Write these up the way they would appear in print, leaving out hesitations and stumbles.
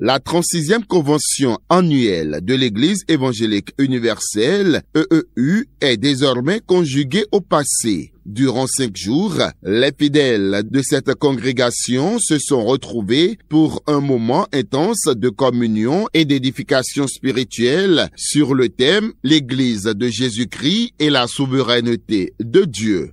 La 36e convention annuelle de l'Église évangélique universelle, EEU, est désormais conjuguée au passé. Durant 5 jours, les fidèles de cette congrégation se sont retrouvés pour un moment intense de communion et d'édification spirituelle sur le thème « L'Église de Jésus-Christ et la souveraineté de Dieu ».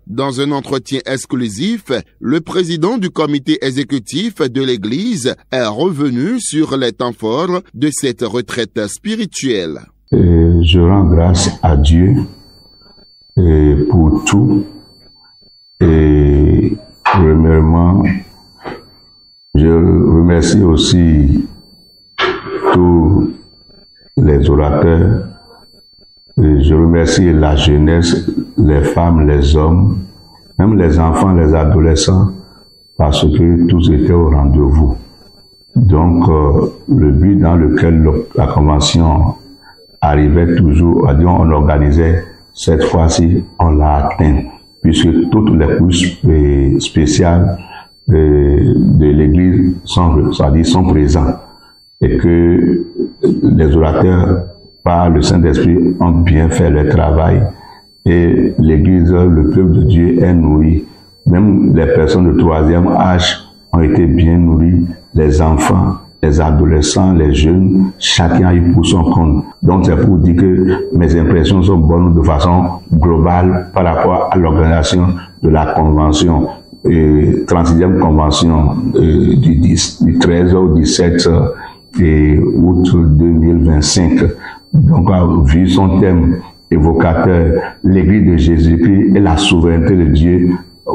Dans un entretien exclusif, le président du comité exécutif de l'Église est revenu sur les temps forts de cette retraite spirituelle. Je rends grâce à Dieu pour tout. Et premièrement, je remercie aussi tous les orateurs. Et je remercie la jeunesse, les femmes, les hommes, même les enfants, les adolescents, parce que tous étaient au rendez-vous. Donc, le but dans lequel la convention arrivait toujours, on organisait, cette fois-ci, on l'a atteint, puisque toutes les couches spéciales de l'Église sont présents, et que les orateurs, par le Saint-Esprit, ont bien fait leur travail, et l'Église, le peuple de Dieu est nourri. Même les personnes de 3e âge ont été bien nourries, les enfants, les adolescents, les jeunes, chacun a eu pour son compte. Donc c'est pour dire que mes impressions sont bonnes de façon globale par rapport à l'organisation de la convention, 36e convention du 13 au 17 août 2025. Donc, vu son thème évocateur, l'Église de Jésus-Christ et la souveraineté de Dieu.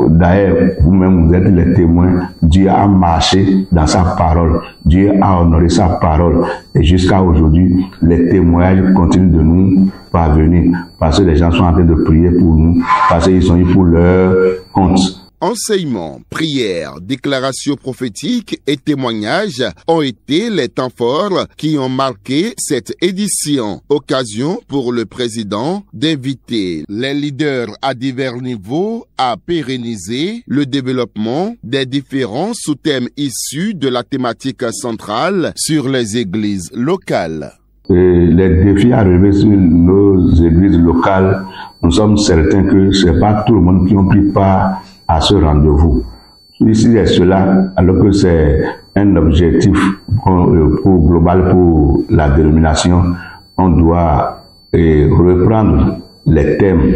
D'ailleurs, vous-même, vous êtes les témoins. Dieu a marché dans sa parole. Dieu a honoré sa parole. Et jusqu'à aujourd'hui, les témoignages continuent de nous parvenir. Parce que les gens sont en train de prier pour nous. Parce qu'ils sont eu pour leur compte. Enseignements, prières, déclarations prophétiques et témoignages ont été les temps forts qui ont marqué cette édition. Occasion pour le président d'inviter les leaders à divers niveaux à pérenniser le développement des différents sous-thèmes issus de la thématique centrale sur les églises locales. Les défis à relever sur nos églises locales, nous sommes certains que ce n'est pas tout le monde qui a pris part à ce rendez-vous. Ici et cela, alors que c'est un objectif global pour la dénomination, on doit reprendre les thèmes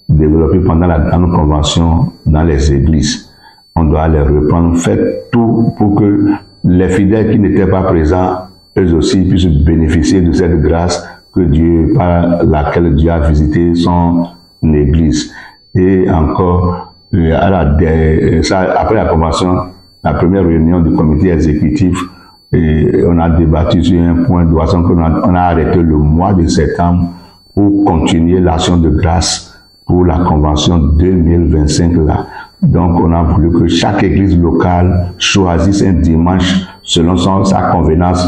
développés pendant nos conventions dans les églises. On doit les reprendre. Faites tout pour que les fidèles qui n'étaient pas présents, eux aussi, puissent bénéficier de cette grâce que Dieu, par laquelle Dieu a visité son église. Et encore, après la convention, la première réunion du comité exécutif, on a débattu sur un point de façon qu'on a arrêté le mois de septembre pour continuer l'action de grâce pour la convention 2025 là. Donc on a voulu que chaque église locale choisisse un dimanche selon sa convenance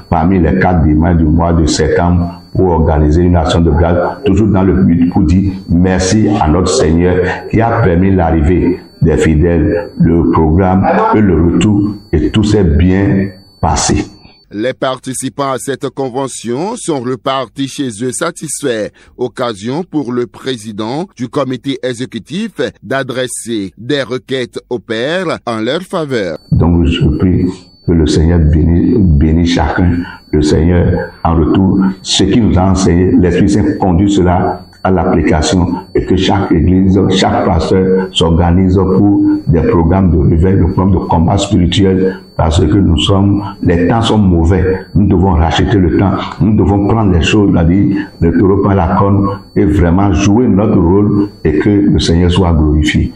parmi les 4 dimanches du mois de septembre pour organiser une action de grâce, toujours dans le but pour dire merci à notre Seigneur qui a permis l'arrivée des fidèles, le programme et le retour, et tout s'est bien passé. Les participants à cette convention sont repartis chez eux satisfaits. Occasion pour le président du comité exécutif d'adresser des requêtes au Père en leur faveur. Donc je prie que le Seigneur bénisse chacun. Le Seigneur, en retour, ce qui nous a enseigné, l'Esprit Saint conduit cela à l'application, et que chaque église, chaque pasteur s'organise pour des programmes de réveil, des programmes de combat spirituel, parce que les temps sont mauvais. Nous devons racheter le temps. Nous devons prendre les choses, le taureau par la corne, et vraiment jouer notre rôle, et que le Seigneur soit glorifié.